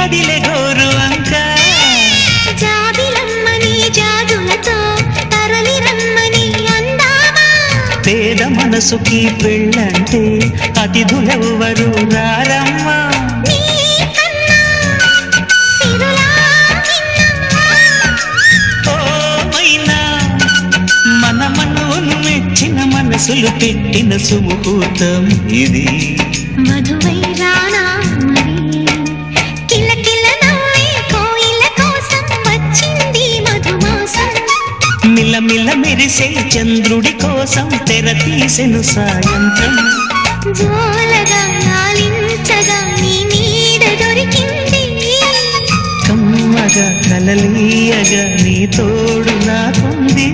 కదిలే గోరు అంక జాబిలమ్మని జాజులతో తరలి రమ్మని అందామా పేద మనసుకి పెళ్ళంటే అతిథులెవ్వరు రారమ్మా మనసులు పెట్టిన సుముహూర్తం ఇది మధువై రానా మరి కిలకిల నవ్వే కోయిల కోసం వచ్చింది మధుమాసం మిలమిల మెరిసే చంద్రుడి కోసం తెర తీసెను సాయంత్రం జోలగా లాలించగా నీ నీడ దొరికింది కమ్మగా కలలీయగా నీ తోడు నాకుంది